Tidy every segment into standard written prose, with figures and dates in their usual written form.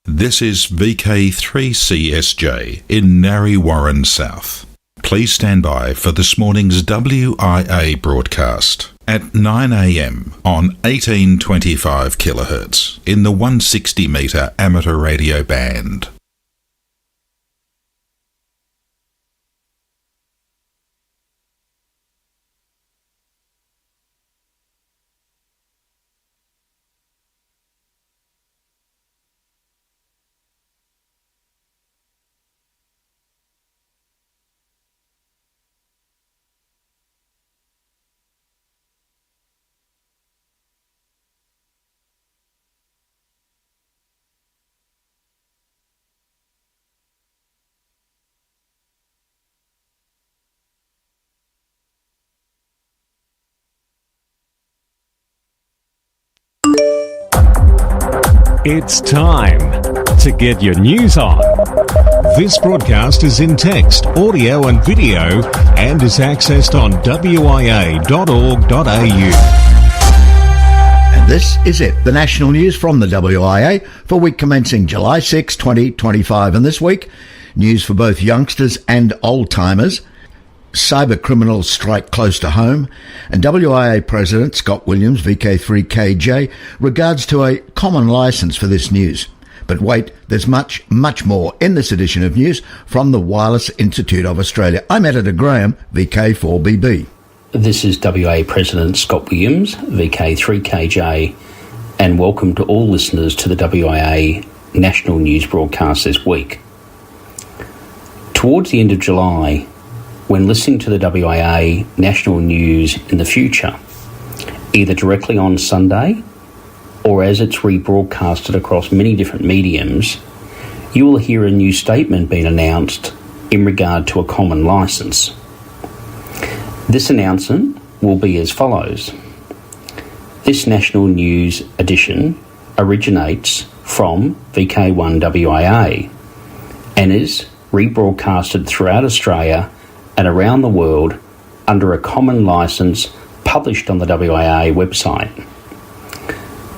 This is VK3CSJ in Narre Warren South. Please stand by for this morning's WIA broadcast at 9 a.m. on 1825 kHz in the 160 metre amateur radio band. It's time to get your news on. This broadcast is in text, audio and video and is accessed on wia.org.au. And this is it, the national news from the WIA for week commencing July 6, 2025. And this week, news for both youngsters and old-timers. Cyber criminals strike close to home, and WIA President Scott Williams, VK3KJ, regards to a common licence for this news. But wait, there's much, much more in this edition of news from the Wireless Institute of Australia. I'm Editor Graham, VK4BB. This is WIA President Scott Williams, VK3KJ, and welcome to all listeners to the WIA National News broadcast this week. Towards the end of July, when listening to the WIA national news in the future, either directly on Sunday or as it's rebroadcasted across many different mediums, you will hear a new statement being announced in regard to a common licence. This announcement will be as follows. This national news edition originates from VK1WIA and is rebroadcasted throughout Australia and around the world under a common licence published on the WIA website.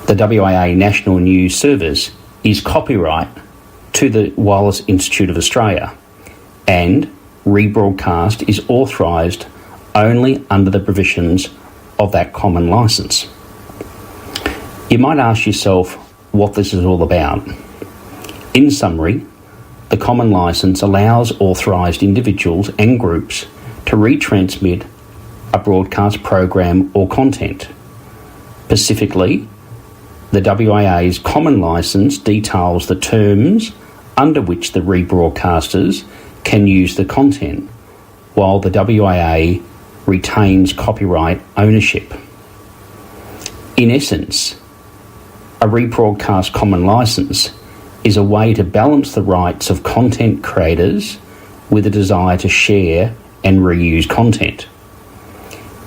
The WIA National News Service is copyright to the Wireless Institute of Australia, and rebroadcast is authorised only under the provisions of that common licence. You might ask yourself what this is all about. In summary, the common licence allows authorised individuals and groups to retransmit a broadcast program or content. Specifically, the WIA's common licence details the terms under which the rebroadcasters can use the content, while the WIA retains copyright ownership. In essence, a rebroadcast common licence is a way to balance the rights of content creators with a desire to share and reuse content.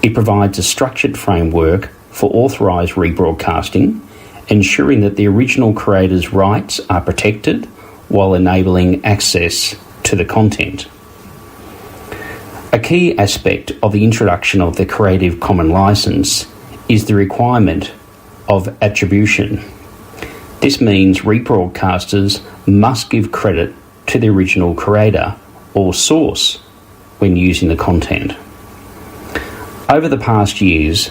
It provides a structured framework for authorised rebroadcasting, ensuring that the original creator's rights are protected while enabling access to the content. A key aspect of the introduction of the Creative Commons licence is the requirement of attribution. This means rebroadcasters must give credit to the original creator or source when using the content. Over the past years,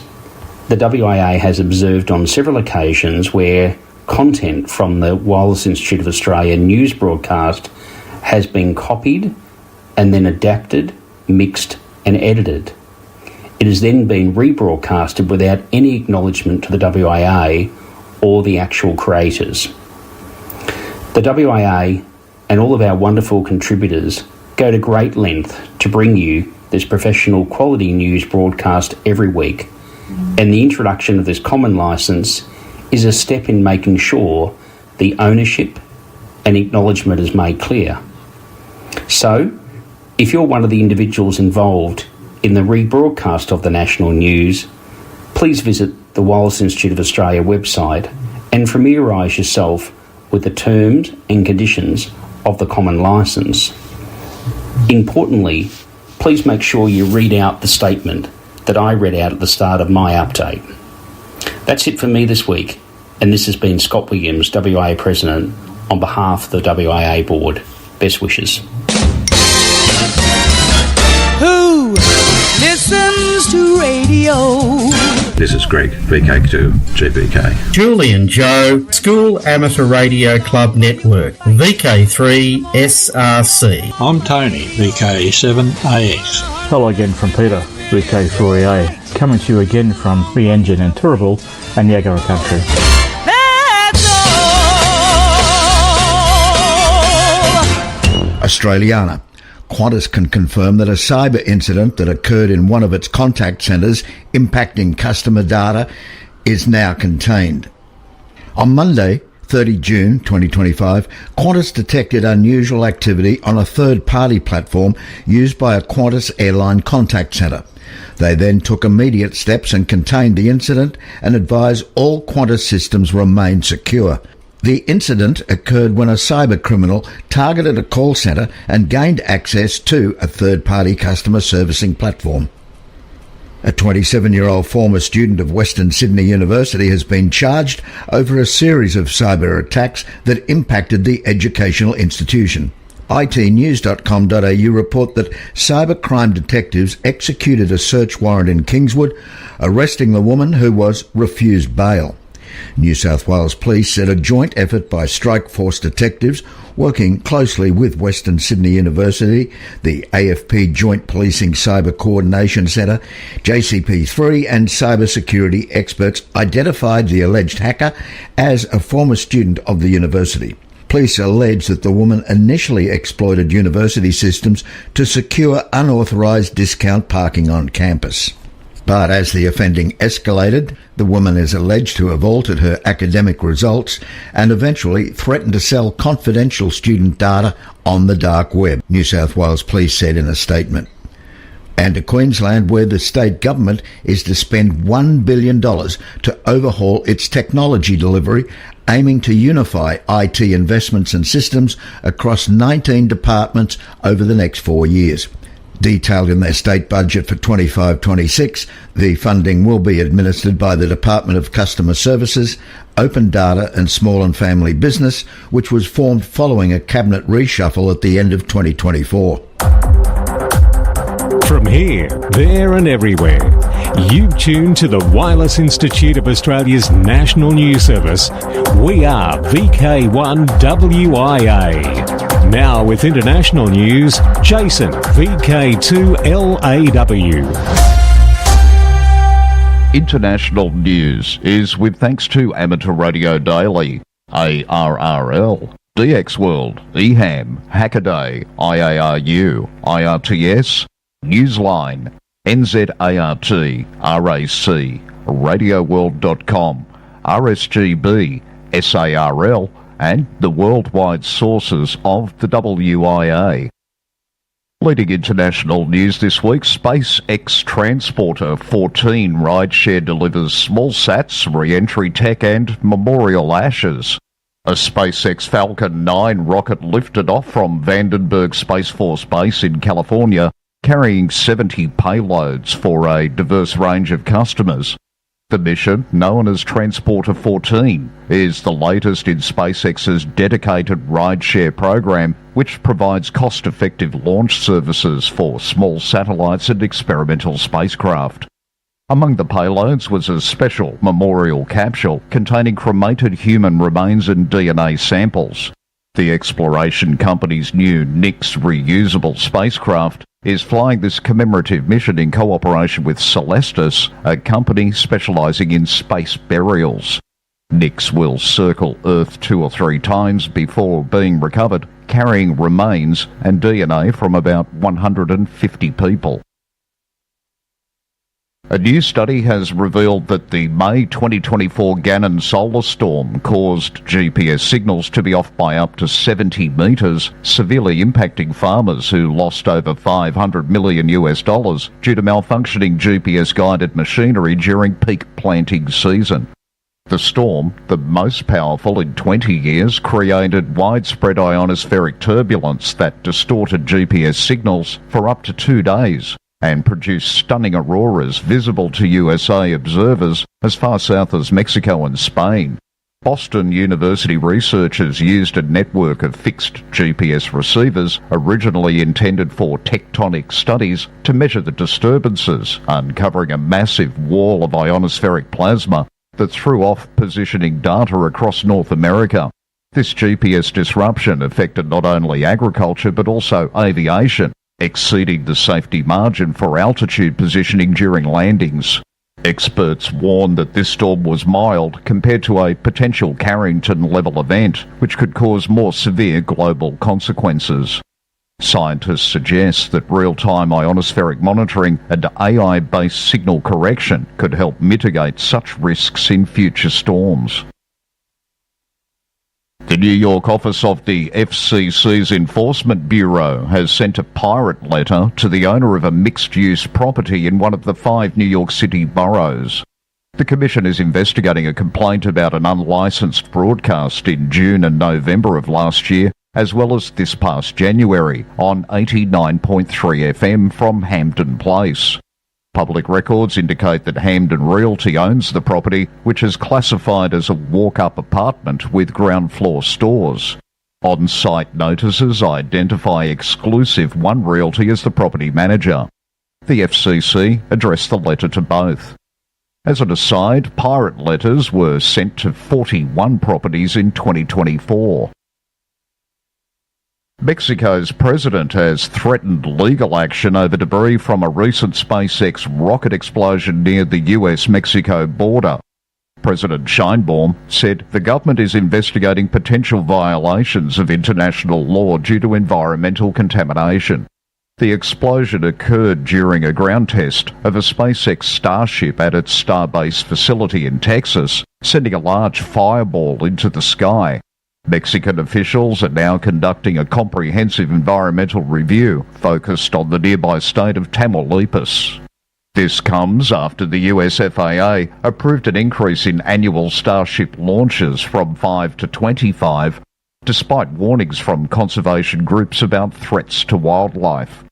the WIA has observed on several occasions where content from the Wireless Institute of Australia news broadcast has been copied and then adapted, mixed and edited. It has then been rebroadcasted without any acknowledgement to the WIA or the actual creators. The WIA and all of our wonderful contributors go to great length to bring you this professional quality news broadcast every week, and the introduction of this common licence is a step in making sure the ownership and acknowledgement is made clear. So, if you're one of the individuals involved in the rebroadcast of the national news, please visit the Wireless Institute of Australia website and familiarise yourself with the terms and conditions of the common licence. Importantly, please make sure you read out the statement that I read out at the start of my update. That's it for me this week, and this has been Scott Williams, WIA President, On behalf of the WIA board, best wishes. Who listens to radio? This is Greg, VK2 GBK. Julie and Joe, School Amateur Radio Club Network, VK3 SRC. I'm Tony, VK7AX. Hello again from Peter, VK4EA, coming to you again from the Engine in Turrbal and Niagara Country. That's all! Australiana. Qantas can confirm that a cyber incident that occurred in one of its contact centres impacting customer data is now contained. On Monday, 30 June 2025, Qantas detected unusual activity on a third-party platform used by a Qantas airline contact centre. They then took immediate steps and contained the incident and advised all Qantas systems remain secure. The incident occurred when a cyber criminal targeted a call centre and gained access to a third-party customer servicing platform. A 27-year-old former student of Western Sydney University has been charged over a series of cyber attacks that impacted the educational institution. itnews.com.au report that cybercrime detectives executed a search warrant in Kingswood, arresting the woman who was refused bail. New South Wales Police said a joint effort by Strike Force detectives working closely with Western Sydney University, the AFP Joint Policing Cyber Coordination Centre, JCP3 and cyber security experts identified the alleged hacker as a former student of the university. Police allege that the woman initially exploited university systems to secure unauthorised discount parking on campus. But as the offending escalated, the woman is alleged to have altered her academic results and eventually threatened to sell confidential student data on the dark web, New South Wales Police said in a statement. And to Queensland, where the state government is to spend $1 billion to overhaul its technology delivery, aiming to unify IT investments and systems across 19 departments over the next 4 years. Detailed in their state budget for 25-26, the funding will be administered by the Department of Customer Services, Open Data and Small and Family Business, which was formed following a cabinet reshuffle at the end of 2024. From here, there and everywhere, you tune to the Wireless Institute of Australia's National News Service. We are VK1WIA. Now with international news, Jason, VK2LAW. International news is with thanks to Amateur Radio Daily, ARRL, DX World, EHAM, Hackaday, IARU, IRTS, Newsline, NZART, RAC, RadioWorld.com, RSGB, SARL, and the worldwide sources of the WIA. Leading international news this week, SpaceX Transporter 14 rideshare delivers small sats, re-entry tech and memorial ashes. A SpaceX Falcon 9 rocket lifted off from Vandenberg Space Force Base in California, carrying 70 payloads for a diverse range of customers. The mission, known as Transporter 14, is the latest in SpaceX's dedicated rideshare program, which provides cost-effective launch services for small satellites and experimental spacecraft. Among the payloads was a special memorial capsule containing cremated human remains and DNA samples. The exploration company's new Nix reusable spacecraft is flying this commemorative mission in cooperation with Celestis, a company specialising in space burials. Nix will circle Earth 2 or 3 times before being recovered, carrying remains and DNA from about 150 people. A new study has revealed that the May 2024 Gannon solar storm caused GPS signals to be off by up to 70 metres, severely impacting farmers who lost over $500 million due to malfunctioning GPS-guided machinery during peak planting season. The storm, the most powerful in 20 years, created widespread ionospheric turbulence that distorted GPS signals for up to 2 days and produced stunning auroras visible to USA observers as far south as Mexico and Spain. Boston University researchers used a network of fixed GPS receivers originally intended for tectonic studies to measure the disturbances, uncovering a massive wall of ionospheric plasma that threw off positioning data across North America. This GPS disruption affected not only agriculture but also aviation, exceeding the safety margin for altitude positioning during landings. Experts warn that this storm was mild compared to a potential Carrington-level event, which could cause more severe global consequences. Scientists suggest that real-time ionospheric monitoring and AI-based signal correction could help mitigate such risks in future storms. The New York office of the FCC's Enforcement Bureau has sent a pirate letter to the owner of a mixed-use property in one of the 5 New York City boroughs. The Commission is investigating a complaint about an unlicensed broadcast in June and November of last year, as well as this past January, on 89.3 FM from Hampden Place. Public records indicate that Hampden Realty owns the property, which is classified as a walk-up apartment with ground-floor stores. On-site notices identify Exclusive One Realty as the property manager. The FCC addressed the letter to both. As an aside, pirate letters were sent to 41 properties in 2024. Mexico's president has threatened legal action over debris from a recent SpaceX rocket explosion near the US-Mexico border. President Sheinbaum said the government is investigating potential violations of international law due to environmental contamination. The explosion occurred during a ground test of a SpaceX Starship at its Starbase facility in Texas, sending a large fireball into the sky. Mexican officials are now conducting a comprehensive environmental review focused on the nearby state of Tamaulipas. This comes after the US FAA approved an increase in annual Starship launches from 5 to 25, despite warnings from conservation groups about threats to wildlife.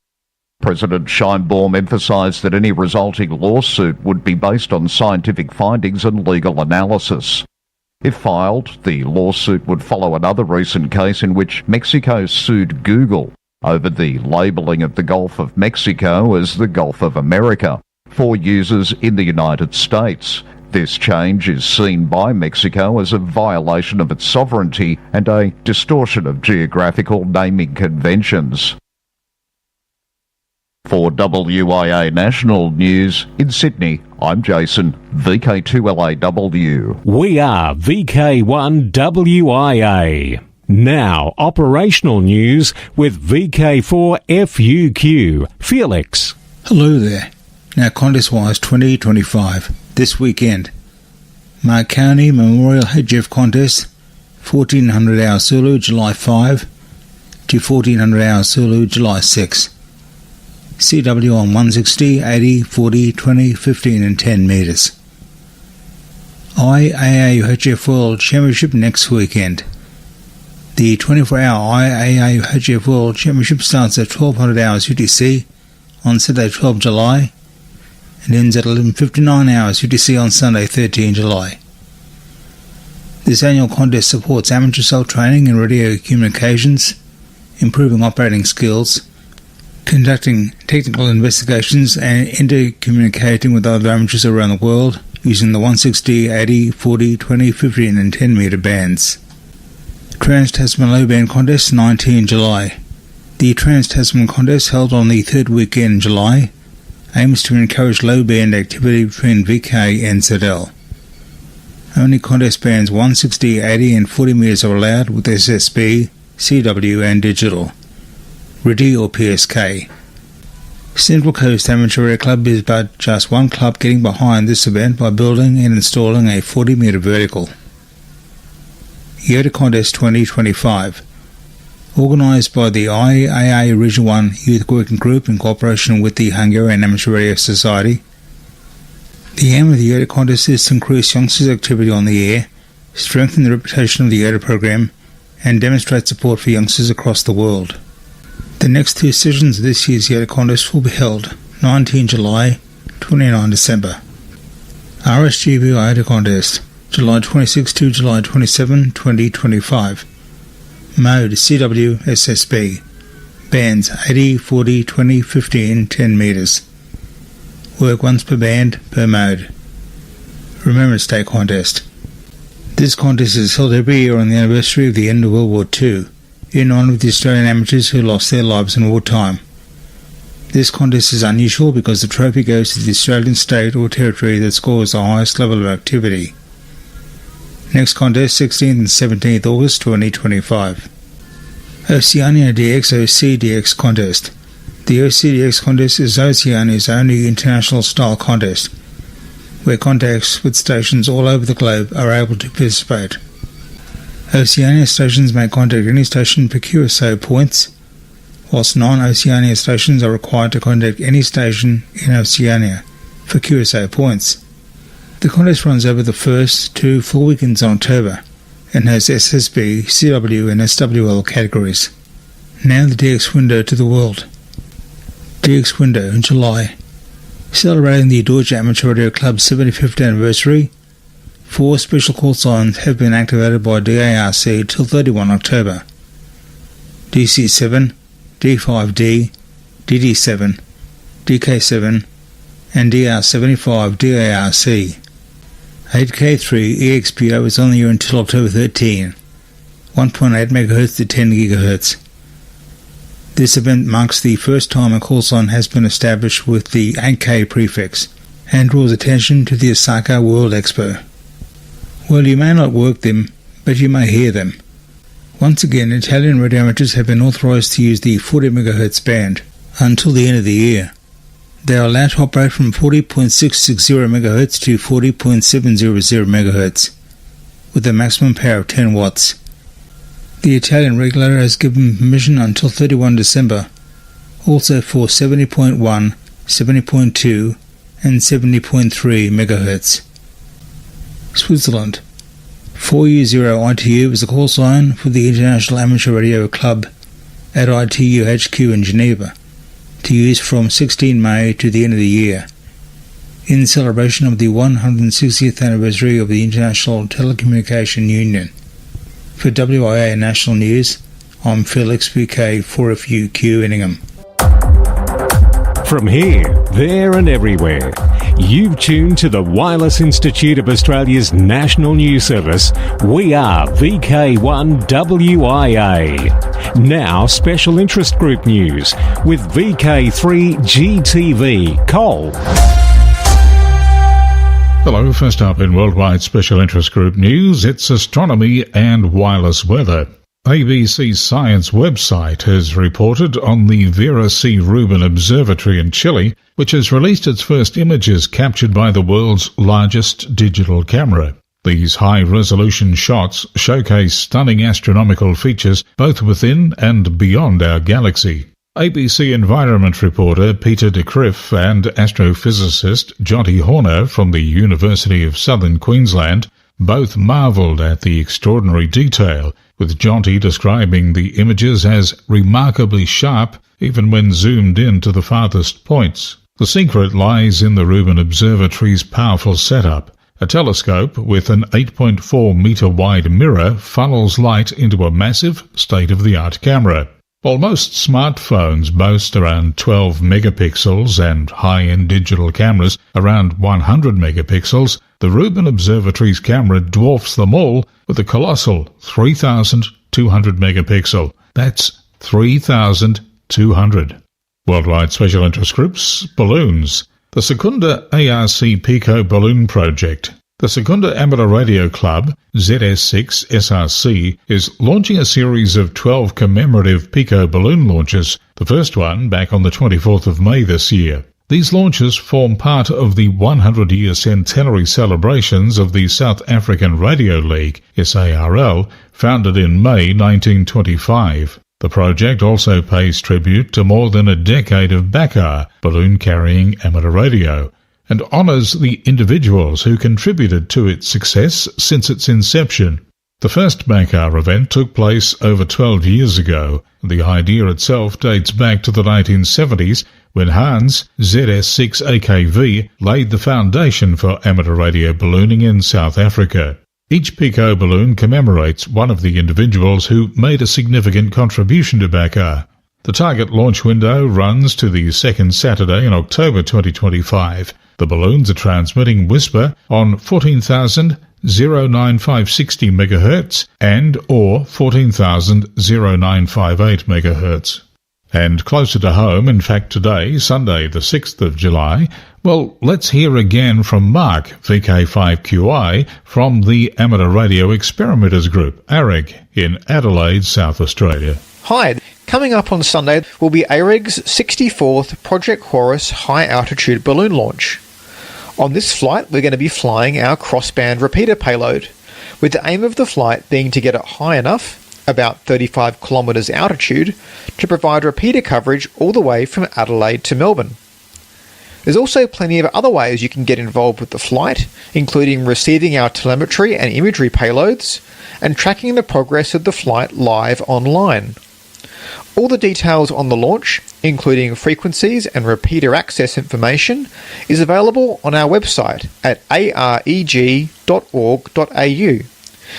President Sheinbaum emphasised that any resulting lawsuit would be based on scientific findings and legal analysis. If filed, the lawsuit would follow another recent case in which Mexico sued Google over the labelling of the Gulf of Mexico as the Gulf of America for users in the United States. This change is seen by Mexico as a violation of its sovereignty and a distortion of geographical naming conventions. For WIA National News in Sydney, I'm Jason, VK2LAW. We are VK1WIA. Now, operational news with VK4FUQ. Felix. Hello there. Now, contest-wise 2025, this weekend. Mark County Memorial HF Contest, 1400 hours Zulu, July 5 to 1400 hours Zulu, July 6. CW on 160, 80, 40, 20, 15 and 10 metres. IAA HF World Championship next weekend. The 24-hour IAA HF World Championship starts at 1200 hours UTC on Saturday 12 July and ends at 11:59 hours UTC on Sunday 13 July. This annual contest supports amateur self-training in radio communications, improving operating skills, conducting technical investigations and intercommunicating with other amateurs around the world using the 160, 80, 40, 20, 15 and 10 metre bands. Trans-Tasman Low Band Contest 19 July. The Trans-Tasman Contest held on the third weekend in July aims to encourage low band activity between VK and ZL. Only contest bands 160, 80 and 40 metres are allowed with SSB, CW and digital. RIDI or PSK. Central Coast Amateur Air Club is but just one club getting behind this event by building and installing a 40 metre vertical. Yoda Contest 2025, organised by the IAA Region 1 Youth Working Group in cooperation with the Hungarian Amateur Radio Society. The aim of the Yoda Contest is to increase youngsters' activity on the air, strengthen the reputation of the Yoda program, and demonstrate support for youngsters across the world. The next two sessions of this year's Yoda Contest will be held 19 July, 29 December. RSGB Yoda Contest. July 26 to July 27, 2025. Mode CW SSB. Bands 80, 40, 20, 15, 10 meters. Work once per band, per mode. Remembrance Day Contest. This contest is held every year on the anniversary of the end of World War II, in honour of the Australian amateurs who lost their lives in wartime. This contest is unusual because the trophy goes to the Australian state or territory that scores the highest level of activity. Next contest, 16th and 17th August 2025. Oceania DX OCDX Contest. The OCDX contest is Oceania's only international style contest, where contacts with stations all over the globe are able to participate. Oceania stations may contact any station per QSO points, whilst non-Oceania stations are required to contact any station in Oceania for QSO points. The contest runs over the first 2 full weekends in October and has SSB, CW and SWL categories. Now the DX window to the world. DX window in July. Celebrating the Deutsche Amateur Radio Club's 75th anniversary, 4 special call signs have been activated by DARC till 31 October. DC7, D5D, DD7, DK7 and DR75 DARC. 8K3 EXPO is on the air until October 13, 1.8 MHz to 10 GHz. This event marks the first time a call sign has been established with the 8K prefix and draws attention to the Osaka World Expo. Well, you may not work them, but you may hear them. Once again, Italian radio amateurs have been authorised to use the 40 MHz band until the end of the year. They are allowed to operate from 40.660 MHz to 40.700 MHz, with a maximum power of 10 watts. The Italian regulator has given permission until 31 December, also for 70.1, 70.2 and 70.3 MHz. Switzerland. 4U0 ITU is the call sign for the International Amateur Radio Club at ITU HQ in Geneva, to use from 16 May to the end of the year, in celebration of the 160th anniversary of the International Telecommunication Union. For WIA National News, I'm Felix VK 4FUQ Inningham. From here, there and everywhere, you've tuned to the Wireless Institute of Australia's national news service. We are VK1WIA. Now, special interest group news with VK3GTV. Cole. Hello, first up in Worldwide Special Interest Group news, it's astronomy and wireless weather. ABC Science website has reported on the Vera C. Rubin Observatory in Chile, which has released its first images captured by the world's largest digital camera. These high-resolution shots showcase stunning astronomical features both within and beyond our galaxy. ABC Environment reporter Peter de Criff and astrophysicist Jonty Horner from the University of Southern Queensland both marvelled at the extraordinary detail, with Jonty describing the images as remarkably sharp even when zoomed in to the farthest points. The secret lies in the Rubin Observatory's powerful setup. A telescope with an 8.4-metre wide mirror funnels light into a massive, state-of-the-art camera. While most smartphones boast around 12 megapixels and high-end digital cameras around 100 megapixels, the Rubin Observatory's camera dwarfs them all with a colossal 3,200 megapixel. That's 3,200. Worldwide Special Interest Groups, Balloons. The Secunda ARC Pico Balloon Project. The Secunda Amateur Radio Club, ZS6 SRC, is launching a series of 12 commemorative Pico balloon launches, the first one back on the 24th of May this year. These launches form part of the 100-year centenary celebrations of the South African Radio League, SARL, founded in May 1925. The project also pays tribute to more than a decade of BACAR, balloon-carrying amateur radio, and honours the individuals who contributed to its success since its inception. The first BACAR event took place over 12 years ago. The idea itself dates back to the 1970s, when Hans ZS6AKV laid the foundation for amateur radio ballooning in South Africa. Each Pico balloon commemorates one of the individuals who made a significant contribution to BACA. The target launch window runs to the second Saturday in October 2025. The balloons are transmitting Whisper on 14,09560 MHz and or 14,09558 MHz. And closer to home, in fact today, Sunday the 6th of July, well, let's hear again from Mark, VK5QI, from the Amateur Radio Experimenters Group, AREG, in Adelaide, South Australia. Hi, coming up on Sunday will be AREG's 64th Project Horus high-altitude balloon launch. On this flight, we're going to be flying our crossband repeater payload, with the aim of the flight being to get it high enough, about 35 kilometres altitude, to provide repeater coverage all the way from Adelaide to Melbourne. There's also plenty of other ways you can get involved with the flight, including receiving our telemetry and imagery payloads, and tracking the progress of the flight live online. All the details on the launch, including frequencies and repeater access information, is available on our website at areg.org.au.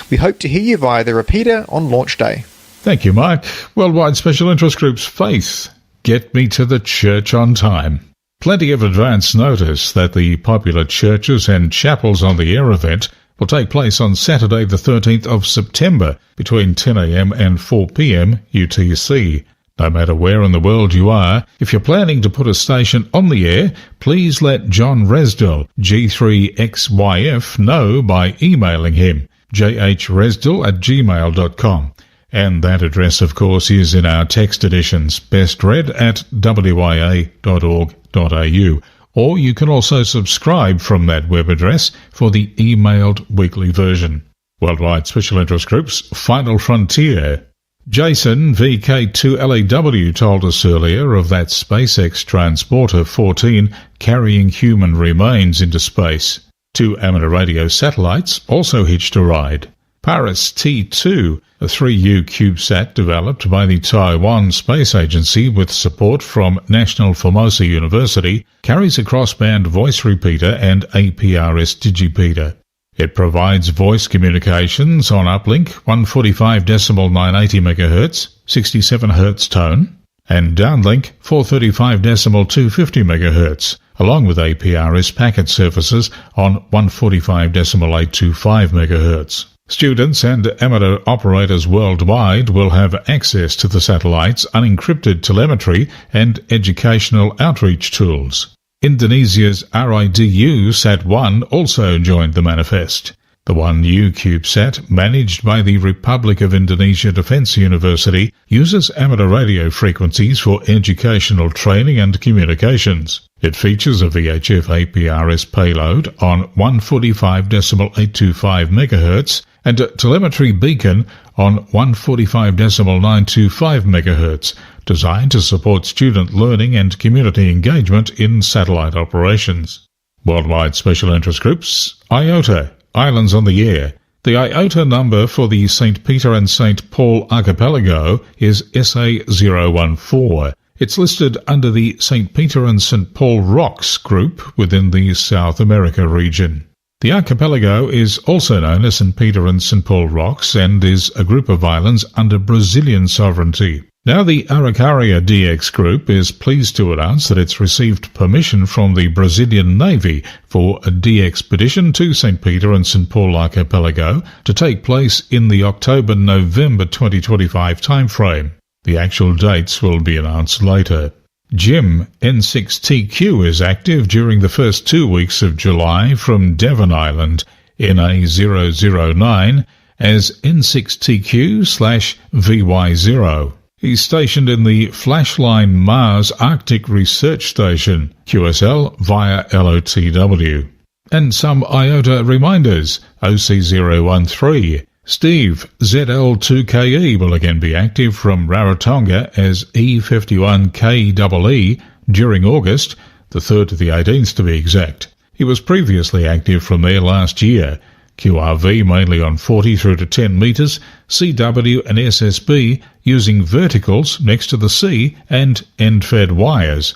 We hope to hear you via the repeater on launch day. Thank you, Mark. Worldwide Special Interest Group's Faith. Get me to the church on time. Plenty of advance notice that the popular churches and chapels on the air event will take place on Saturday the 13th of September between 10 a.m. and 4 p.m. UTC. No matter where in the world you are, if you're planning to put a station on the air, please let John Resdell, G3XYF, know by emailing him, jhresdell@gmail.com. And that address, of course, is in our text editions, best read at wia.org.au. Or you can also subscribe from that web address for the emailed weekly version. Worldwide Special Interest Group's Final Frontier. Jason, VK2LAW, told us earlier of that SpaceX Transporter 14 carrying human remains into space. 2 amateur radio satellites also hitched a ride. Paris T2, a 3U CubeSat developed by the Taiwan Space Agency with support from National Formosa University, carries a crossband voice repeater and APRS digipeater. It provides voice communications on uplink 145.980 MHz, 67 Hz tone, and downlink 435.250 MHz, along with APRS packet services on 145.825 MHz. Students and amateur operators worldwide will have access to the satellite's unencrypted telemetry and educational outreach tools. Indonesia's RIDU Sat-1 also joined the manifest. The 1U CubeSat, managed by the Republic of Indonesia Defence University, uses amateur radio frequencies for educational training and communications. It features a VHF APRS payload on 145.825 MHz and a telemetry beacon on 145.925 MHz, designed to support student learning and community engagement in satellite operations. Worldwide Special Interest Groups, IOTA, Islands on the Air. The IOTA number for the St. Peter and St. Paul Archipelago is SA014. It's listed under the St. Peter and St. Paul Rocks group within the South America region. The archipelago is also known as St. Peter and St. Paul Rocks and is a group of islands under Brazilian sovereignty. Now the Araucaria DX Group is pleased to announce that it's received permission from the Brazilian Navy for a de-expedition to St. Peter and St. Paul Archipelago to take place in the October-November 2025 timeframe. The actual dates will be announced later. Jim N6TQ is active during the first 2 weeks of July from Devon Island, NA009, as N6TQ/VY0. He's stationed in the Flashline Mars Arctic Research Station, QSL, via LOTW. And some IOTA reminders. OC013. Steve, ZL2KE, will again be active from Rarotonga as E51KEE during August, the 3rd to the 18th to be exact. He was previously active from there last year. QRV mainly on 40 through to 10 metres, CW and SSB using verticals next to the sea and end-fed wires.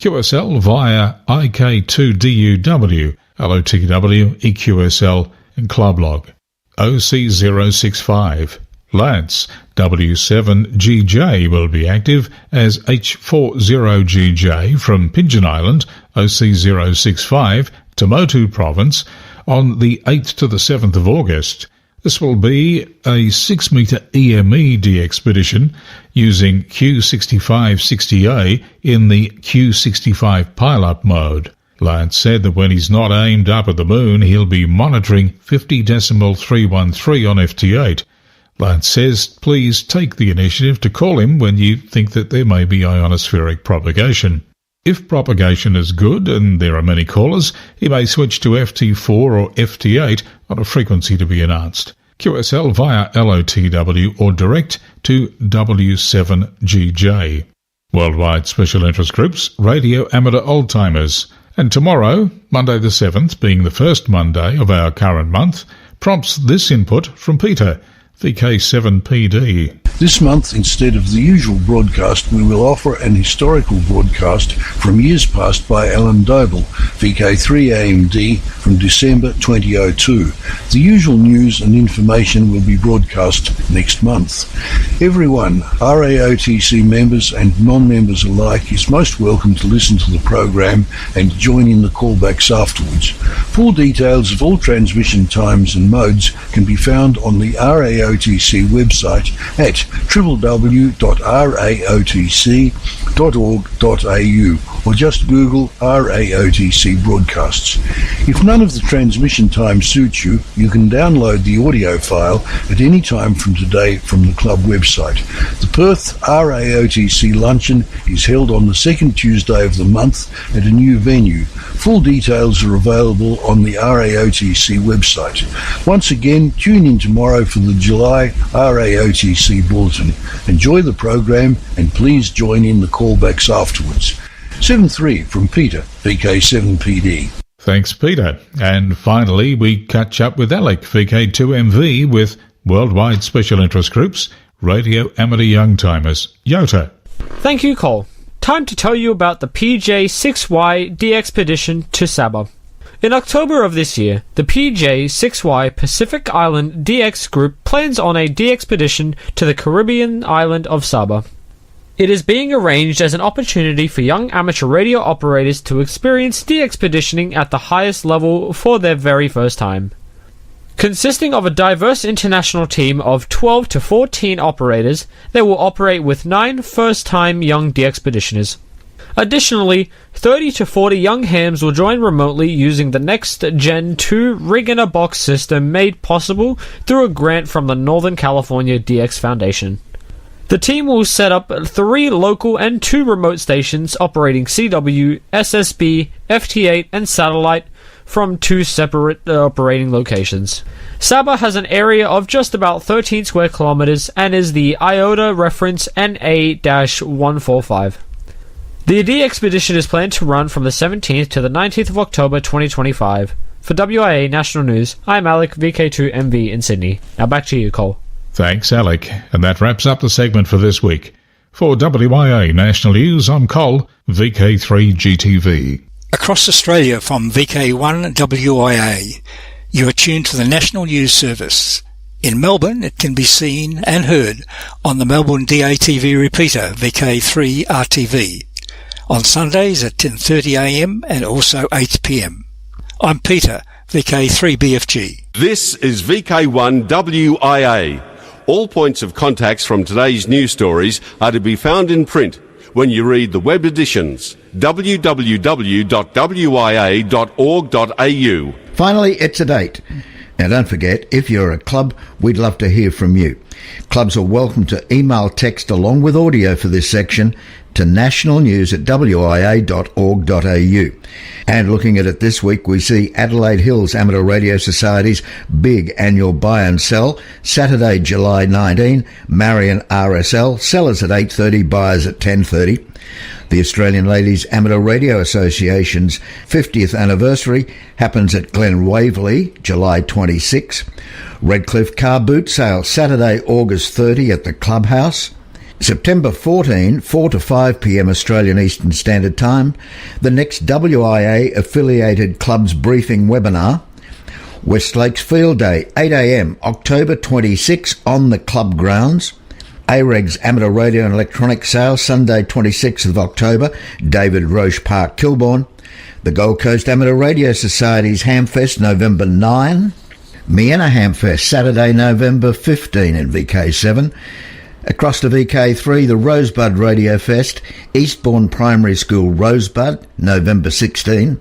QSL via IK2DUW, LOTW, EQSL and Club Log. OC065. Lance, W7GJ will be active as H40GJ from Pigeon Island, OC065, Tumotu Province, on the 8th to the 7th of August. This will be a 6-metre EME expedition using Q6560A in the Q65 pile-up mode. Lance said that when he's not aimed up at the moon, he'll be monitoring 50.313 on FT8. Lance says, please take the initiative to call him when you think that there may be ionospheric propagation. If propagation is good and there are many callers, he may switch to FT4 or FT8 on a frequency to be announced. QSL via LOTW or direct to W7GJ. Worldwide Special Interest Groups, Radio Amateur Oldtimers. And tomorrow, Monday the 7th, being the first Monday of our current month, prompts this input from Peter, VK7PD. This month, instead of the usual broadcast, we will offer an historical broadcast from years past by Alan Doble, VK3AMD, from December 2002. The usual news and information will be broadcast next month. Everyone, RAOTC members and non-members alike, is most welcome to listen to the program and join in the callbacks afterwards. Full details of all transmission times and modes can be found on the RAOTC website at www.raotc.org.au or just Google RAOTC broadcasts. If none of the transmission times suit you, you can download the audio file at any time from today from the club website. The Perth RAOTC luncheon is held on the second Tuesday of the month at a new venue. Full details are available on the RAOTC website. Once again, tune in tomorrow for the July RAOTC bulletin. Enjoy the program and please join in the callbacks afterwards. 7-3 from Peter, VK7PD. Thanks, Peter. And finally, we catch up with Alec, VK2MV, with Worldwide Special Interest Groups, Radio Amateur Youngtimers, YOTA. Thank you, Cole. Time to tell you about the PJ6Y D-Expedition to Sabah. In October of this year, the PJ6Y Pacific Island DX Group plans on a D-Expedition to the Caribbean island of Sabah. It is being arranged as an opportunity for young amateur radio operators to experience de-expeditioning at the highest level for their very first time. Consisting of a diverse international team of 12 to 14 operators, they will operate with 9 first-time young de-expeditioners. Additionally, 30 to 40 young hams will join remotely using the Next Gen 2 rig-in-a-box system made possible through a grant from the Northern California DX Foundation. The team will set up 3 local and 2 remote stations operating CW, SSB, FT8 and satellite from 2 separate operating locations. Sabah has an area of just about 13 square kilometers and is the IOTA reference NA-145. The D-Expedition is planned to run from the 17th to the 19th of October 2025. For WIA National News, I'm Alec, VK2MV in Sydney. Now back to you, Cole. Thanks, Alec. And that wraps up the segment for this week. For WIA National News, I'm Cole, VK3GTV. Across Australia from VK1 WIA, you are tuned to the National News Service. In Melbourne, it can be seen and heard on the Melbourne DATV repeater, VK3 RTV, on Sundays at 10:30am and also 8pm. I'm Peter, VK3BFG. This is VK1 WIA. All points of contacts from today's news stories are to be found in print when you read the web editions, www.wia.org.au. Finally, it's a date. Now don't forget, if you're a club, we'd love to hear from you. Clubs are welcome to email text along with audio for this section to nationalnews@wia.org.au. And looking at it this week, we see Adelaide Hills Amateur Radio Society's big annual buy and sell, Saturday, July 19, Marion RSL, sellers at 8:30, buyers at 10:30. The Australian Ladies Amateur Radio Association's 50th anniversary happens at Glen Waverley, July 26. Redcliffe Car Boot Sale, Saturday, August 30 at the Clubhouse. September 14, 4 to 5 p.m. Australian Eastern Standard Time, the next WIA affiliated clubs briefing webinar, West Lakes Field Day, 8 a.m, October 26 on the club grounds. AREG's Amateur Radio and Electronic Sale, Sunday 26th of October, David Roche Park, Kilbourne. The Gold Coast Amateur Radio Society's Hamfest, November 9. Miena Hamfest, Saturday, November 15 in VK7. Across to VK3, the Rosebud Radio Fest, Eastbourne Primary School Rosebud, November 16.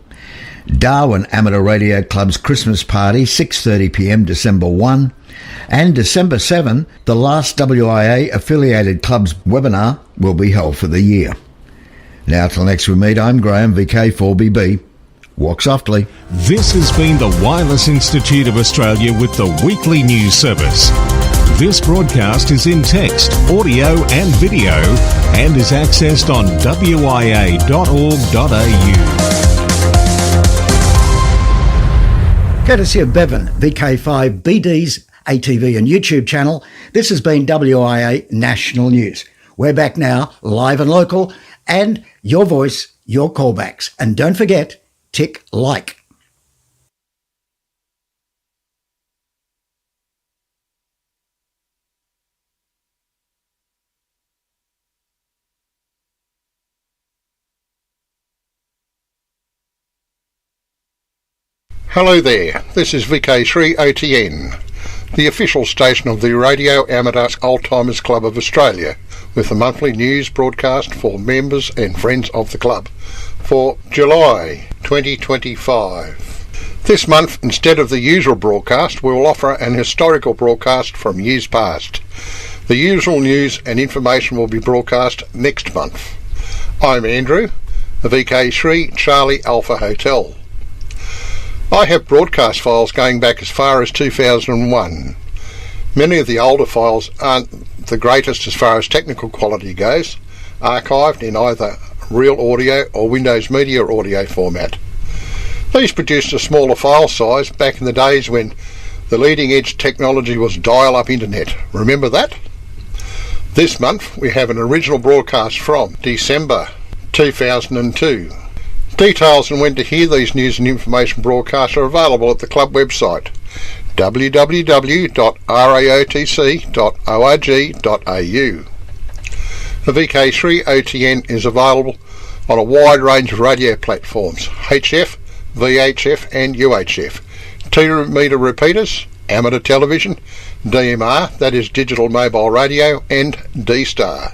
Darwin Amateur Radio Club's Christmas Party, 6:30pm, December 1. And December 7, the last WIA affiliated clubs webinar will be held for the year. Now till next we meet, I'm Graham, VK4BB. Walk softly. This has been the Wireless Institute of Australia with the weekly news service. This broadcast is in text, audio and video and is accessed on wia.org.au. Courtesy of Bevan, VK5BD's ATV and YouTube channel, this has been WIA National News. We're back now, live and local, and your voice, your callbacks. And don't forget, tick like. Hello there, this is VK3OTN, the official station of the Radio Amateur Oldtimers Club of Australia, with a monthly news broadcast for members and friends of the club for July 2025. This month, instead of the usual broadcast, we will offer an historical broadcast from years past. The usual news and information will be broadcast next month. I'm Andrew, the VK3 Charlie Alpha Hotel. I have broadcast files going back as far as 2001. Many of the older files aren't the greatest as far as technical quality goes, archived in either Real Audio or Windows Media Audio format. These produced a smaller file size back in the days when the leading edge technology was dial-up internet. Remember that? This month we have an original broadcast from December 2002. Details on when to hear these news and information broadcasts are available at the club website www.raotc.org.au. The VK3OTN is available on a wide range of radio platforms, HF, VHF and UHF, T-meter repeaters, amateur television, DMR, that is digital mobile radio, and D-Star.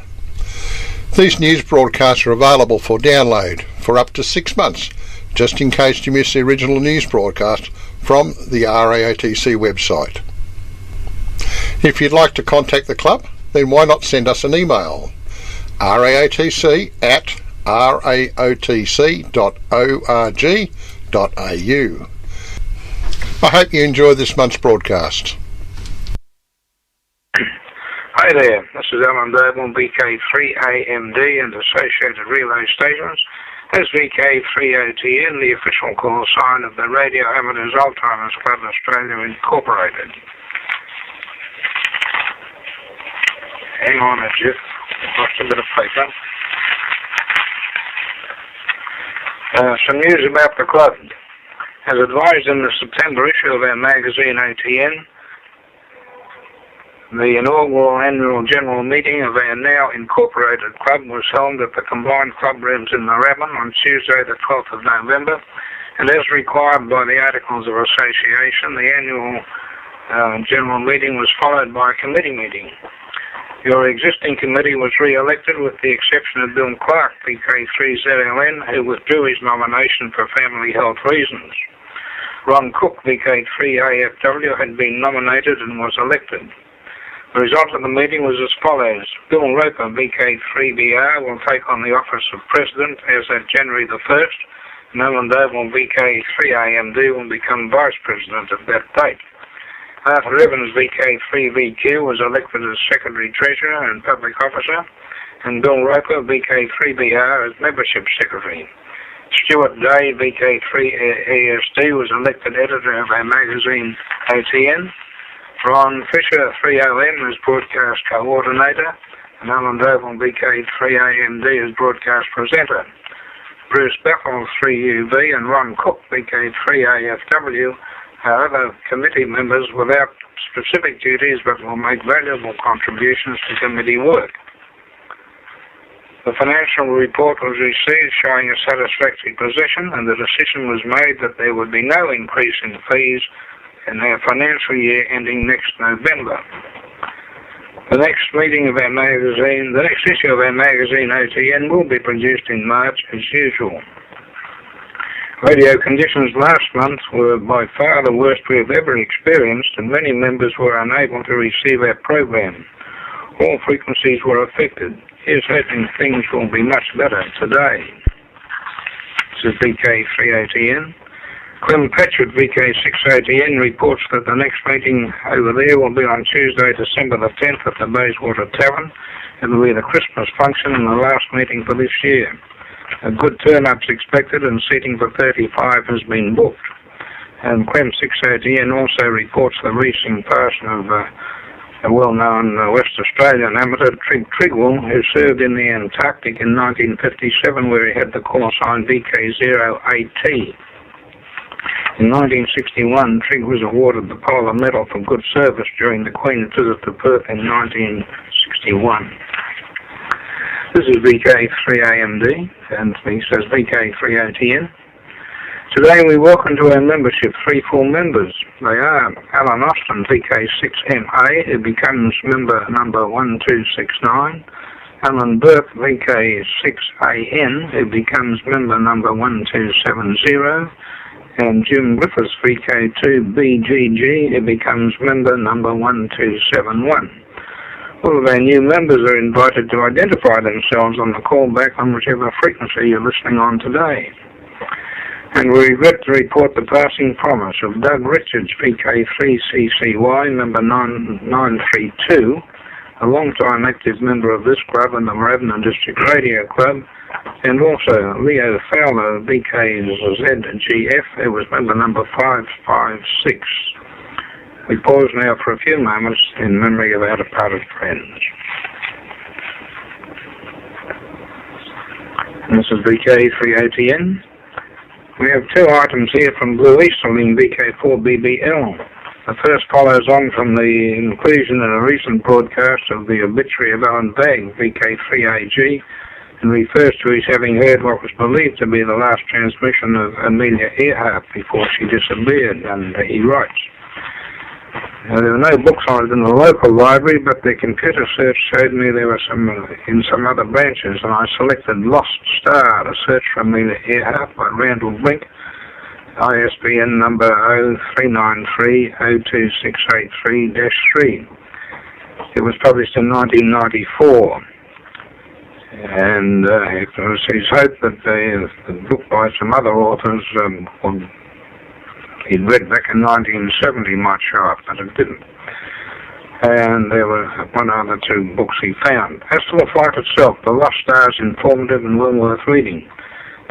These news broadcasts are available for download for up to 6 months, just in case you miss the original news broadcast from the RAOTC website. If you'd like to contact the club, then why not send us an email? raotc@raotc.org.au. I hope you enjoy this month's broadcast. Hi there, this is Alan Durban, VK3AMD and associated relay stations. As VK3OTN, the official call sign of the Radio Amateurs Oldtimers Club Australia Incorporated. Hang on a jiff, lost a bit of paper. Some news about the club. As advised in the September issue of our magazine ATN, the inaugural annual general meeting of our now incorporated club was held at the combined club rooms in Moorabbin on Tuesday the 12th of November, and as required by the Articles of Association, the annual general meeting was followed by a committee meeting. Your existing committee was re-elected with the exception of Bill Clark, VK3ZLN, who withdrew his nomination for family health reasons. Ron Cook, VK3AFW, had been nominated and was elected. The result of the meeting was as follows. Bill Roper, VK3BR, will take on the office of President as at January the 1st, and Alan Doble, VK3AMD, will become Vice President at that date. Arthur Evans, VK3VQ, was elected as Secretary Treasurer and Public Officer, and Bill Roper, VK3BR, as Membership Secretary. Stuart Day, VK3ASD, was elected Editor of our magazine ATN. Ron Fisher, 3OM, as Broadcast Coordinator, and Alan Doble, VK3AMD, as broadcast presenter. Bruce Bethel, 3UV, and Ron Cook, VK3AFW, are other committee members without specific duties but will make valuable contributions to committee work. The financial report was received showing a satisfactory position, and the decision was made that there would be no increase in fees in their financial year ending next November. The next issue of our magazine, OTN, will be produced in March as usual. Radio conditions last month were by far the worst we have ever experienced, and many members were unable to receive our program. All frequencies were affected. Here's hoping things will be much better today. This is VK3ATN. Clem Patchett, VK6ATN, reports that the next meeting over there will be on Tuesday, December the 10th at the Bayswater Tavern. It will be the Christmas function and the last meeting for this year. A good turn-up's expected and seating for 35 has been booked. And Clem 6ATN also reports the recent passing of a well-known West Australian amateur, Trig Trigwell, who served in the Antarctic in 1957, where he had the call sign VK0AT. In 1961, Trig was awarded the Polar Medal for good service during the Queen's visit to Perth in 1961. This is VK3AMD, and he says VK3ATN. Today we welcome to our membership 3 full members. They are Alan Austin, VK6MA, who becomes member number 1269, Alan Burke, VK6AN, who becomes member number 1270, and Jim Griffiths, VK2BGG, who becomes member number 1271. All of our new members are invited to identify themselves on the callback on whichever frequency you're listening on today. And we regret to report the passing promise of Doug Richards, VK3CCY, number 9932, a long-time active member of this club and the Moorabbin District Radio Club, and also Leo Fowler, VKZGF, who was member number 556. We pause now for a few moments in memory of our departed friends. And this is VK3ATN. We have 2 items here from Blue Easterling, VK4BBL. The first follows on from the inclusion in a recent broadcast of the obituary of Alan Bagg, VK3AG, and refers to his having heard what was believed to be the last transmission of Amelia Earhart before she disappeared, and he writes, there were no books on it in the local library, but the computer search showed me there were some in some other branches, and I selected Lost Star to search for Amelia Earhart by Randall Blink, ISBN number 0393-02683-3. It was published in 1994. And it was his hope that the book by some other authors he'd read back in 1970 might show up, but it didn't. And there were 1 other 2 books he found. As to the flight itself, The Lost Star is informative and well worth reading.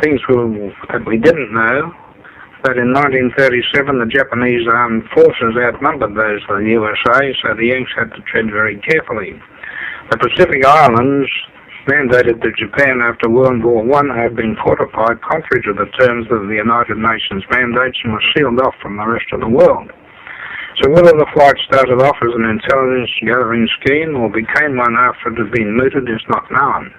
Things that we didn't know, that in 1937 the Japanese armed forces outnumbered those of the USA, so the Yanks had to tread very carefully. The Pacific Islands, mandated to Japan after World War I, had been fortified contrary to the terms of the United Nations mandates and was sealed off from the rest of the world. So whether the flight started off as an intelligence-gathering scheme or became one after it had been mooted is not known.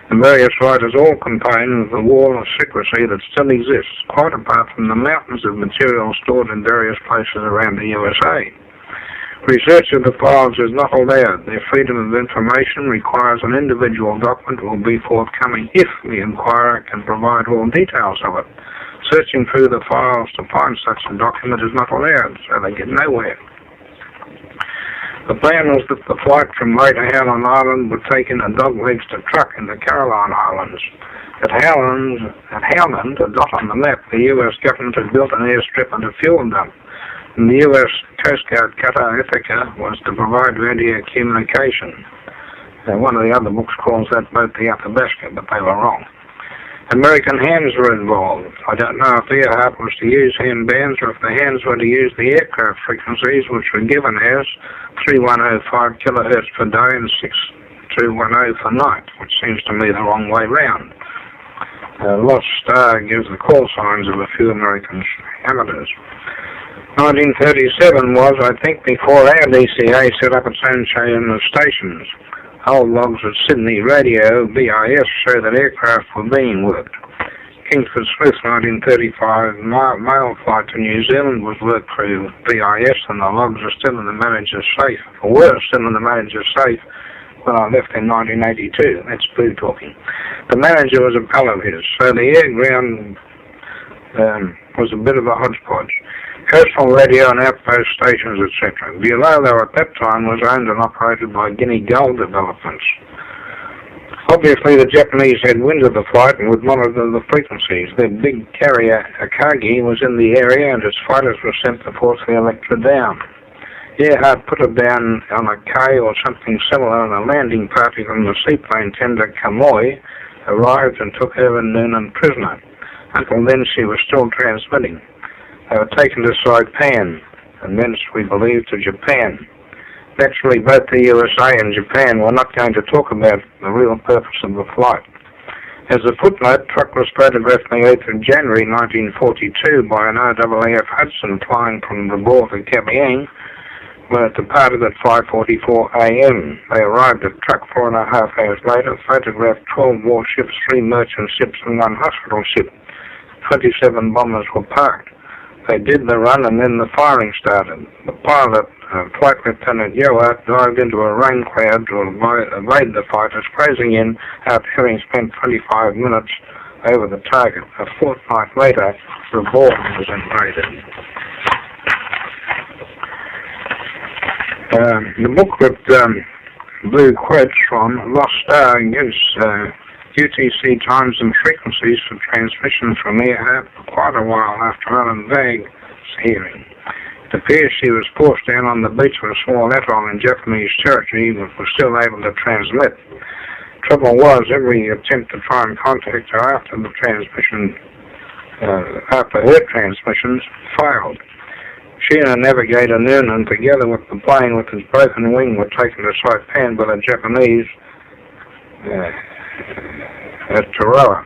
The various writers all complain of the wall of secrecy that still exists, quite apart from the mountains of material stored in various places around the USA. Research of the files is not allowed. Their freedom of information requires an individual document will be forthcoming if the inquirer can provide all details of it. Searching through the files to find such a document is not allowed, so they get nowhere. The plan was that the flight from Greater Howland Island would take in a doglegs to truck in the Caroline Islands. At Howland, a dot on the map, the US government had built an airstrip and a fuel dump. And the US Coast Guard cutter Ithaca was to provide radio communication. One of the other books calls that boat the Athabasca, but they were wrong. American hands were involved. I don't know if Earhart was to use hand bands or if the hands were to use the aircraft frequencies, which were given as 3105 kilohertz per day and 210 for night, which seems to me the wrong way round. Lost Star gives the call signs of a few American amateurs. 1937 was, I think, before our DCA set up its own chain of stations. Old logs of Sydney Radio, BIS, show that aircraft were being worked. Kingsford Smith's 1935 mail flight to New Zealand was worked through BIS, and the logs are still in the manager's safe, or were still in the manager's safe when I left in 1982. That's Boo talking. The manager was a pal of his, so the air ground was a bit of a hodgepodge. Coastal radio and outpost stations, etc. Below, though, at that time was owned and operated by Guinea Gold Developments. Obviously, the Japanese had wind of the flight and would monitor the frequencies. Their big carrier, Akagi, was in the area, and its fighters were sent to force the Electra down. Earhart put it down on a K or something similar, and a landing party from the seaplane tender Kamoy arrived and took her and Noonan prisoner. Until then, she was still transmitting. They were taken to Saipan, and thence, we believe, to Japan. Naturally, both the USA and Japan were not going to talk about the real purpose of the flight. As a footnote, Truck was photographed on the 8th of January 1942 by an RAAF Hudson flying from Rabaul to Kavieng, when it departed at 5:44 a.m. They arrived at Truck 4.5 hours later, photographed 12 warships, 3 merchant ships and 1 hospital ship. 27 bombers were parked. They did the run, and then the firing started. The pilot, Flight Lieutenant Yoart, dived into a rain cloud to evade the fighters, closing in after having spent 25 minutes over the target. A fortnight later, Rabaul was invaded. The book that Blue quotes from, Lost Star, gives UTC times and frequencies for transmission from Earhart for quite a while after Ellen Vague's hearing. It appears she was forced down on the beach of a small atoll in Japanese territory, but was still able to transmit. Trouble was, every attempt to try and contact her after the transmission, after her transmissions, failed. She and her navigator Noonan, together with the plane with its broken wing, were taken to Saipan by the Japanese at Tarawa.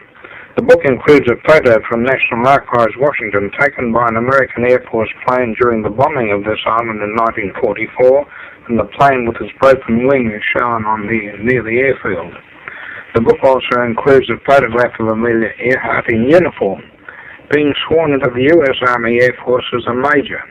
The book includes a photo from National Archives, Washington, taken by an American Air Force plane during the bombing of this island in 1944, and the plane with its broken wing is shown near the airfield. The book also includes a photograph of Amelia Earhart in uniform, being sworn into the U.S. Army Air Force as a major.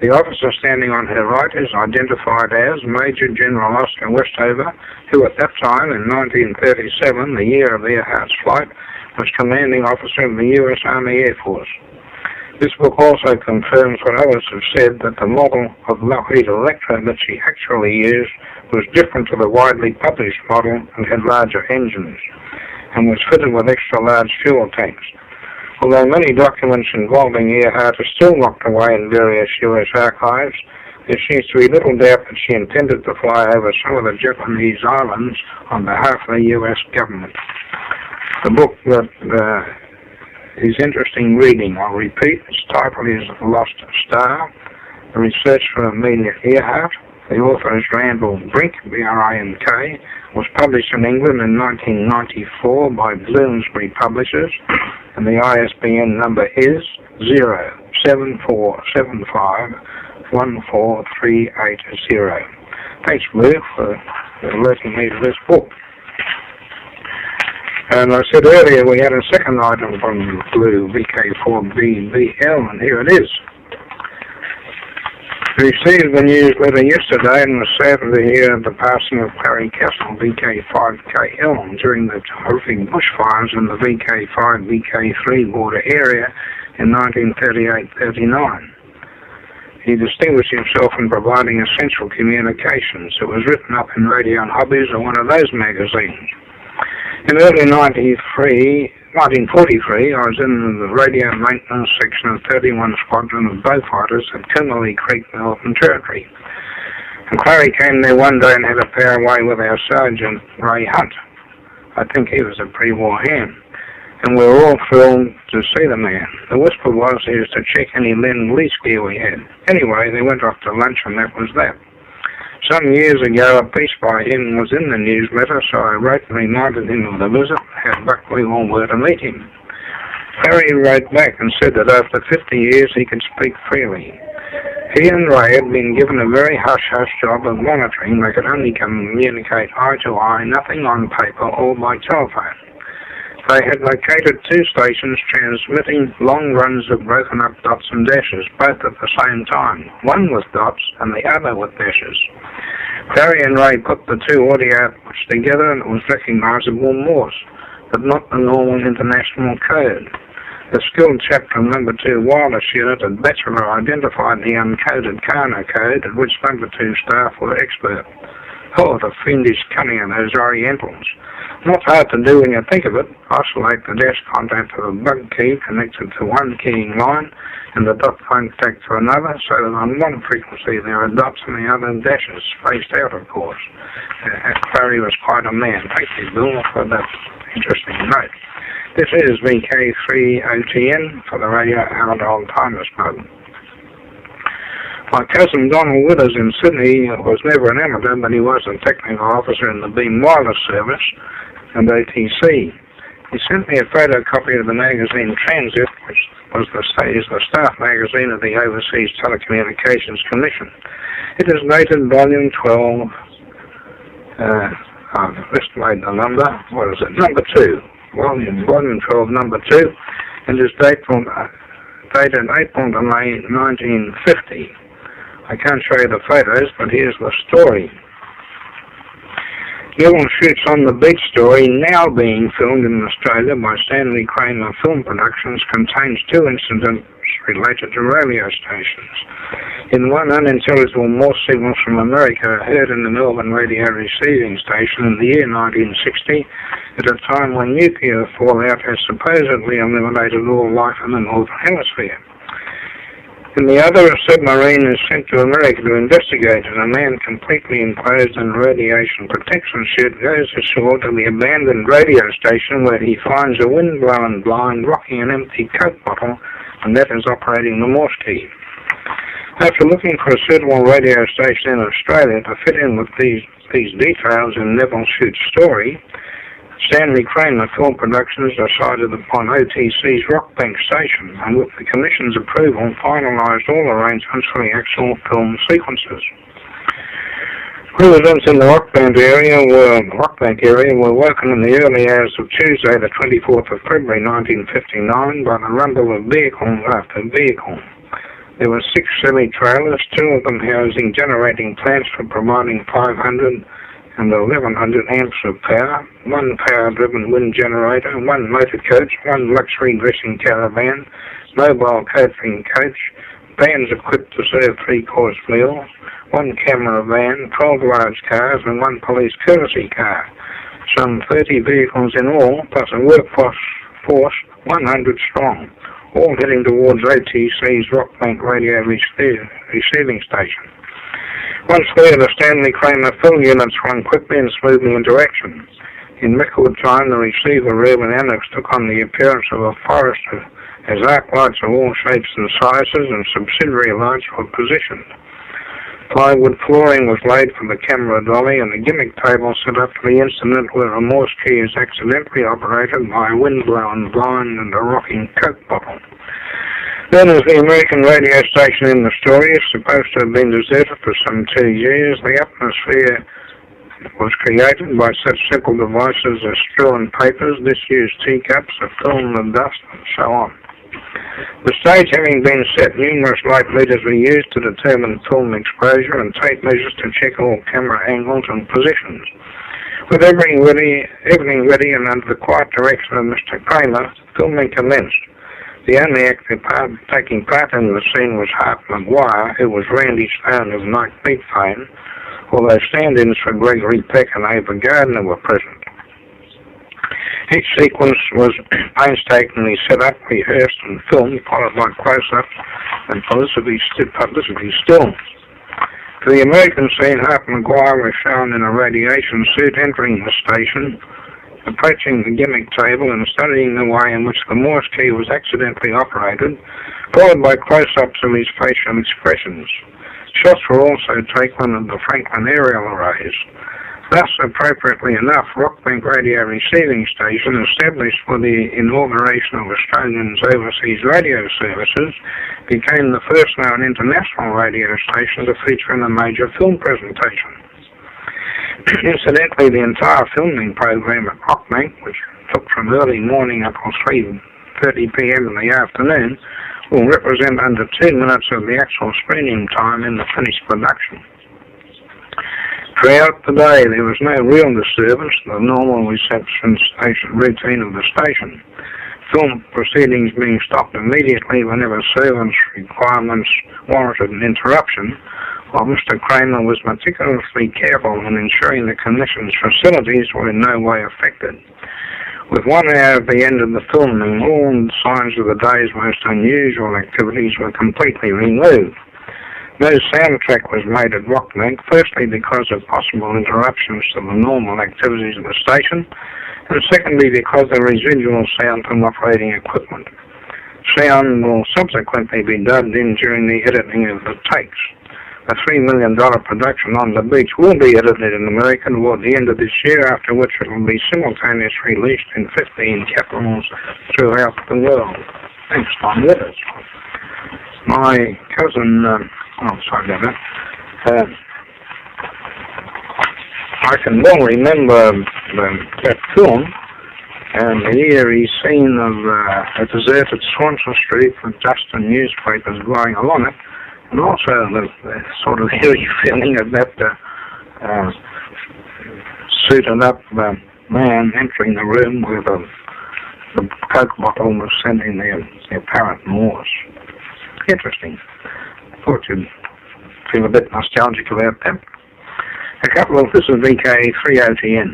The officer standing on her right is identified as Major General Oscar Westover, who at that time, in 1937, the year of Earhart's flight, was commanding officer of the U.S. Army Air Force. This book also confirms what others have said, that the model of Lockheed Electra that she actually used was different to the widely published model and had larger engines, and was fitted with extra large fuel tanks. Although many documents involving Earhart are still locked away in various U.S. archives, there seems to be little doubt that she intended to fly over some of the Japanese islands on behalf of the U.S. government. The book that is interesting reading, I'll repeat, its title is Lost Star, the research from Amelia Earhart. The author is Randall Brink, B-R-I-N-K, was published in England in 1994 by Bloomsbury Publishers, and the ISBN number is 07475143880. Thanks, Blue, for alerting me to this book. And I said earlier we had a second item from Blue, VK4BBL, and here it is. Received the newsletter yesterday and was saddened to hear of the passing of Clary Castle, VK5KL, during the horrific bushfires in the VK5-VK3 border area in 1938-39. He distinguished himself in providing essential communications. It was written up in Radio and Hobbies or one of those magazines. In early 1943, I was in the radio maintenance section of 31 Squadron of Beaufighters at Kimberley Creek, Northern Territory. And Clary came there one day and had a powwow with our Sergeant Ray Hunt. I think he was a pre-war hand. And we were all thrilled to see the man. The whisper was he was to check any Lend-Lease gear we had. Anyway, they went off to lunch and that was that. Some years ago, a piece by him was in the newsletter, so I wrote and reminded him of the visit, how Buckley all were to meet him. Harry wrote back and said that after 50 years he could speak freely. He and Ray had been given a very hush-hush job of monitoring. They could only communicate eye to eye, nothing on paper or by telephone. They had located 2 stations transmitting long runs of broken up dots and dashes, both at the same time. One with dots and the other with dashes. Barry and Ray put the 2 audio outputs together and it was recognisable Morse, but not the normal international code. The skilled chap from number 2 wireless unit had better identified the uncoded Karna code, at which number 2 staff were expert. Oh, the fiendish cunning of those Orientals. Not hard to do when you think of it. Isolate the dash contact of a bug key connected to one keying line and the dot contact to another, so that on one frequency there are dots and the other dashes, spaced out of course. Barry was quite a man. Thank you, Bill, for that interesting note. This is VK3OTN for the Radio Out Old Timers Club. My cousin Donald Withers in Sydney was never an amateur, but he was a technical officer in the Beam Wireless Service and ATC. He sent me a photocopy of the magazine Transit, which is the staff magazine of the Overseas Telecommunications Commission. It is dated volume 12, I've misplaced the number, what is it, number 2, volume 12, number 2, and is dated April to May 1950. I can't show you the photos, but here's the story. Neville Shoots on the Beach story, now being filmed in Australia by Stanley Kramer Film Productions, contains 2 incidents related to radio stations. In one, unintelligible Morse signals from America are heard in the Melbourne radio receiving station in the year 1960, at a time when nuclear fallout has supposedly eliminated all life in the Northern Hemisphere. In the other, a submarine is sent to America to investigate, and a man completely enclosed in a radiation protection suit goes ashore to the abandoned radio station where he finds a wind-blown blind rocking an empty Coke bottle, and that is operating the Morse key. After looking for a suitable radio station in Australia to fit in with these details in Neville Shoot's story, Stanley Kramer Film Productions decided upon OTC's Rockbank station, and with the Commission's approval finalised all arrangements for the actual film sequences. Residents in the Rockbank area were woken in the early hours of Tuesday, the 24th of February 1959, by the rumble of vehicle after vehicle. There were 6 semi-trailers, 2 of them housing generating plants for providing 500 and 1100 amps of power, 1 power-driven wind generator, 1 motor coach, 1 luxury dressing caravan, mobile catering coach, vans equipped to serve 3-course meals, 1 camera van, 12 large cars, and 1 police courtesy car. Some 30 vehicles in all, plus a workforce 100 strong, all heading towards OTC's Rockbank radio receiving station. Once there, the Stanley Kramer film units run quickly and smoothly into action. In record time, the receiver room and annex took on the appearance of a forest as arc lights of all shapes and sizes and subsidiary lights were positioned. Plywood flooring was laid for the camera dolly and a gimmick table set up for the incident where a Morse key is accidentally operated by a wind-blown blind and a rocking Coke bottle. Then, as the American radio station in the story is supposed to have been deserted for some 2 years, the atmosphere was created by such simple devices as straw and papers, disused teacups, a film of dust, and so on. The stage having been set, numerous light meters were used to determine film exposure and tape measures to check all camera angles and positions. With everything ready and under the quiet direction of Mr. Kramer, filming commenced. The only actor taking part in the scene was Hart Maguire, who was Randy Stone of Night Beat fame, although stand-ins for Gregory Peck and Ava Gardner were present. Each sequence was painstakingly set up, rehearsed and filmed, followed by close-ups and publicity still. For the American scene, Hart Maguire was shown in a radiation suit entering the station, approaching the gimmick table and studying the way in which the Morse key was accidentally operated, followed by close-ups of his facial expressions. Shots were also taken of the Franklin aerial arrays. Thus, appropriately enough, Rockbank Radio Receiving Station, established for the inauguration of Australians' overseas radio services, became the first known international radio station to feature in a major film presentation. Incidentally, the entire filming program at Rockbank, which took from early morning until 3:30 p.m. in the afternoon, will represent under 2 minutes of the actual screening time in the finished production. Throughout the day, there was no real disturbance to the normal reception station routine of the station. Film proceedings being stopped immediately whenever servants' requirements warranted an interruption, while Mr. Kramer was meticulously careful in ensuring the commission's facilities were in no way affected. With 1 hour at the end of the filming, all signs of the day's most unusual activities were completely removed. No soundtrack was made at Rockbank, firstly because of possible interruptions to the normal activities of the station, and secondly because of residual sound from operating equipment. Sound will subsequently be dubbed in during the editing of the takes. A $3 million production on the beach will be edited in America toward the end of this year, after which it will be simultaneously released in 15 capitals throughout the world. Thanks, Tom Withers. My cousin, sorry about that. I can well remember that film, and the eerie scene of a deserted Swanson Street with dust and newspapers blowing along it, and also the sort of eerie feeling of that suited up man entering the room where the Coke bottle was sending their apparent Morse. Interesting. I thought you'd feel a bit nostalgic about that. This is VK3OTN.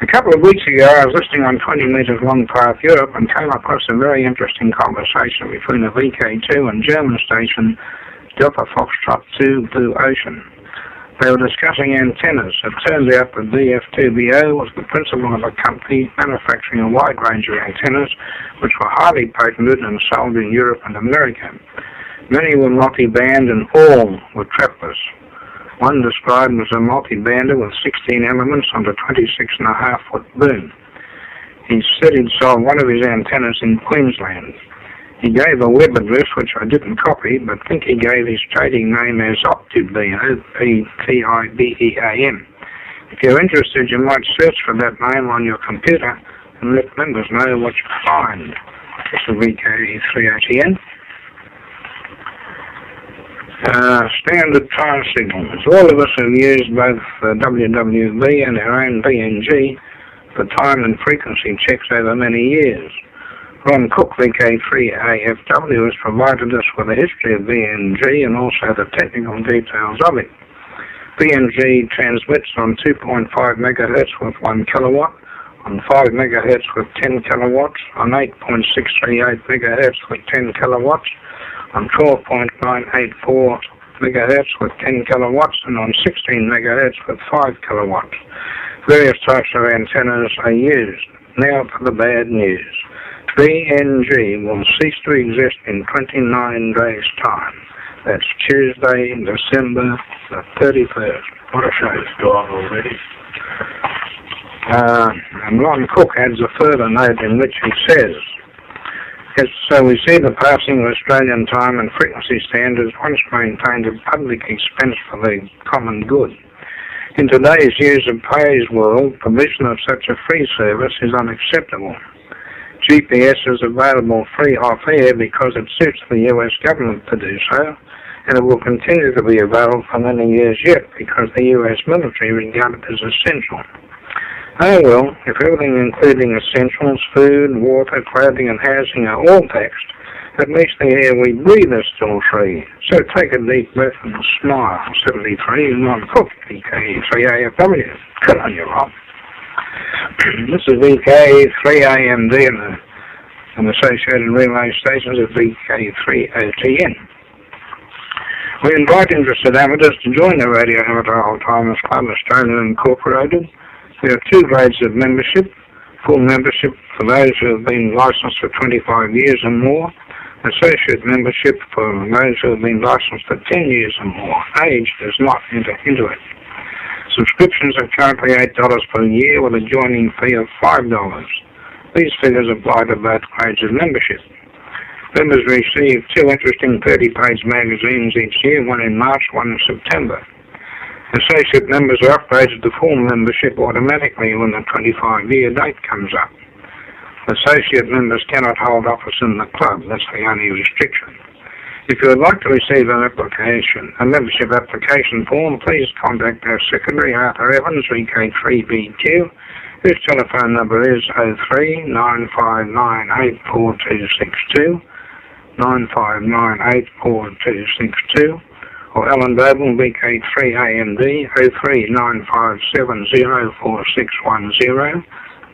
A couple of weeks ago, I was listening on 20 metres long path Europe and came across a very interesting conversation between a VK2 and German station Delta Foxtrot 2 Blue Ocean. They were discussing antennas. It turns out that DF2BO was the principal of a company manufacturing a wide range of antennas which were highly patented and sold in Europe and America. Many were multi-band and all were trapless. One described as a multi-bander with 16 elements on a 26.5-foot boom. He said he'd sold one of his antennas in Queensland. He gave a web address which I didn't copy, but think he gave his trading name as Optibeam, O-P-T-I-B-E-A-M. If you're interested, you might search for that name on your computer and let members know what you find. This is VK3OTN. Standard time signals. All of us have used both WWV and our own BNG for time and frequency checks over many years. Ron Cook, VK3AFW, has provided us with a history of BNG and also the technical details of it. BNG transmits on 2.5 MHz with 1 kilowatt, on 5 MHz with 10 kilowatts, on 8.638 MHz with 10 kilowatts, on 12.984 MHz with 10 kilowatts, and on 16 MHz with 5 kilowatts. Various types of antennas are used. Now for the bad news. BNG will cease to exist in 29 days' time. That's Tuesday, December the 31st. What a show. It's gone already. And Ron Cook adds a further note in which he says, so we see the passing of Australian time and frequency standards once maintained at public expense for the common good. In today's use of pays world, provision of such a free service is unacceptable. GPS is available free off-air because it suits the US government to do so, and it will continue to be available for many years yet because the US military regard it as essential. Oh well, if everything including essentials, food, water, clothing and housing are all taxed, at least the air we breathe is still free. So take a deep breath and smile. 73 Ron Cook, VK3AFW. Good on you, Rob. This is VK3AMD and associated relay stations at VK3OTN. We invite interested amateurs to join the Radio Amateur Old-Timers Club Australia Incorporated. There are 2 grades of membership. Full membership for those who have been licensed for 25 years and more. Associate membership for those who have been licensed for 10 years or more. Age does not enter into it. Subscriptions are currently $8 per year with a joining fee of $5. These figures apply to both grades of membership. Members receive 2 interesting 30-page magazines each year, one in March, one in September. Associate members are upgraded to full membership automatically when the 25-year date comes up. Associate members cannot hold office in the club. That's the only restriction. If you would like to receive a membership application form, please contact our Secretary, Arthur Evans, VK3BQ, whose telephone number is 03-9598-4262, 9598-4262, or Alan Doble, VK3AMD, 03-9570-4610,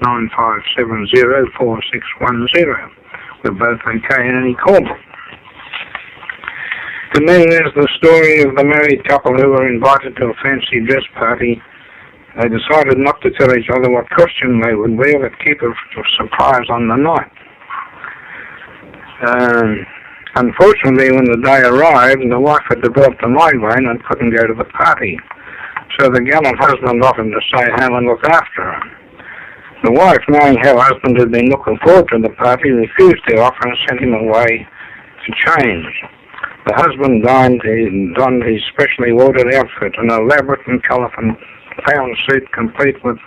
9570-4610. We're both okay in any callbook. And then there's the story of the married couple who were invited to a fancy dress party. They decided not to tell each other what costume they would wear, but keep it a surprise on the night. Unfortunately, when the day arrived, the wife had developed a migraine and couldn't go to the party. So the gallant husband offered to stay home and look after her. The wife, knowing how her husband had been looking forward to the party, refused the offer and sent him away to change. The husband donned his specially ordered outfit, an elaborate and colourful pound suit complete with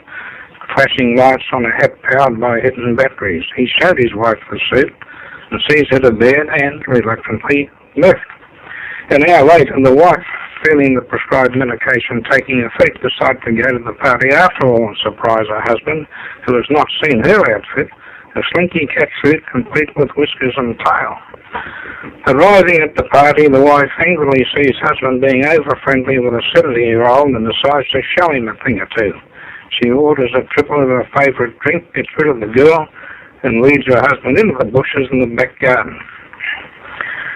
flashing lights on a hat powered by hidden batteries. He showed his wife the suit and seized her to bed and reluctantly left. An hour later, the wife, feeling the prescribed medication taking effect, decided to go to the party after all and surprise her husband, who has not seen her outfit, a slinky cat suit complete with whiskers and tail. Arriving at the party, the wife angrily sees husband being over-friendly with a 70-year-old and decides to show him a thing or two. She orders a triple of her favourite drink, gets rid of the girl, and leads her husband into the bushes in the back garden.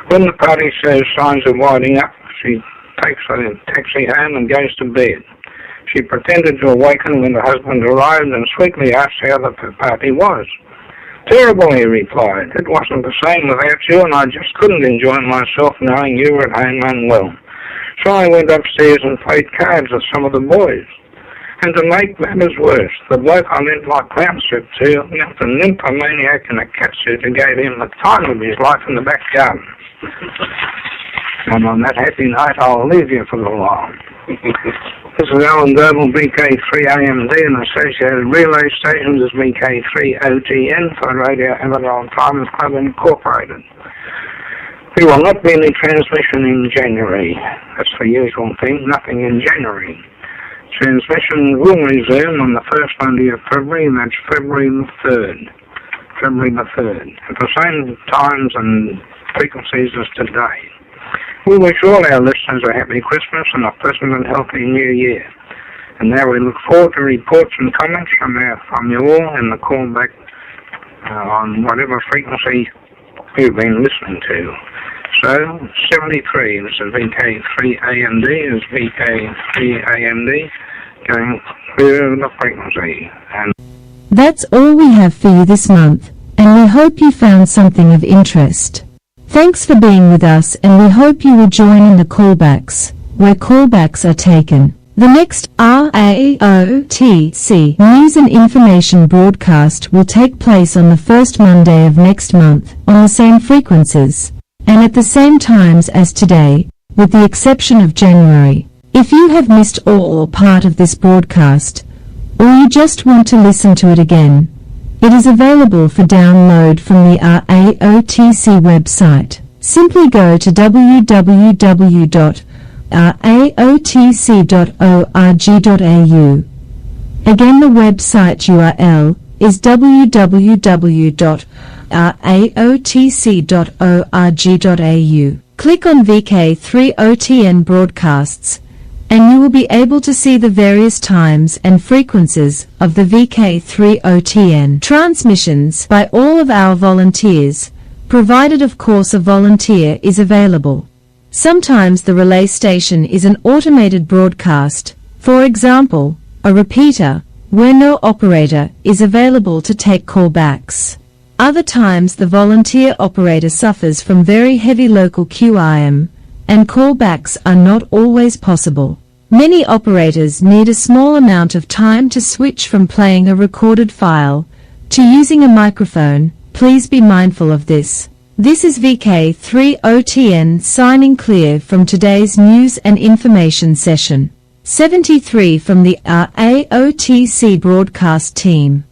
When the party shows signs of winding up, she takes a taxi home and goes to bed. She pretended to awaken when the husband arrived and sweetly asked how the party was. "Terrible," he replied. "It wasn't the same without you, and I just couldn't enjoy myself knowing you were at home unwell. So I went upstairs and played cards with some of the boys. And to make matters worse, the bloke I lent my clown suit to left a nymphomaniac in a catsuit who gave him the time of his life in the back garden." And on that happy note, I'll leave you for a while. This is Alan Doble, VK3AMD, and associated relay stations is VK3OTN for Radio Amateur Old Timers Club Incorporated. There will not be any transmission in January. That's the usual thing, nothing in January. Transmission will resume on the first Monday of February, and that's February the 3rd. February the 3rd. At the same times and frequencies as today. We wish all our listeners a happy Christmas and a pleasant and healthy New Year. And now we look forward to reports and comments from you all in the callback on whatever frequency you've been listening to. So, 73, this is VK3AMD, this is VK3AMD, going through the frequency. And that's all we have for you this month, and we hope you found something of interest. Thanks for being with us, and we hope you will join in the callbacks, where callbacks are taken. The next RAOTC News and Information broadcast will take place on the first Monday of next month, on the same frequencies, and at the same times as today, with the exception of January. If you have missed all or part of this broadcast, or you just want to listen to it again, it is available for download from the RAOTC website. Simply go to www.raotc.org.au. Again, the website URL is www.raotc.org.au. Click on VK3OTN broadcasts, and you will be able to see the various times and frequencies of the VK3OTN transmissions by all of our volunteers, provided of course a volunteer is available. Sometimes the relay station is an automated broadcast, for example, a repeater, where no operator is available to take callbacks. Other times the volunteer operator suffers from very heavy local QIM, and callbacks are not always possible. Many operators need a small amount of time to switch from playing a recorded file to using a microphone. Please be mindful of this. This is VK3OTN signing clear from today's news and information session. 73 from the RAOTC broadcast team.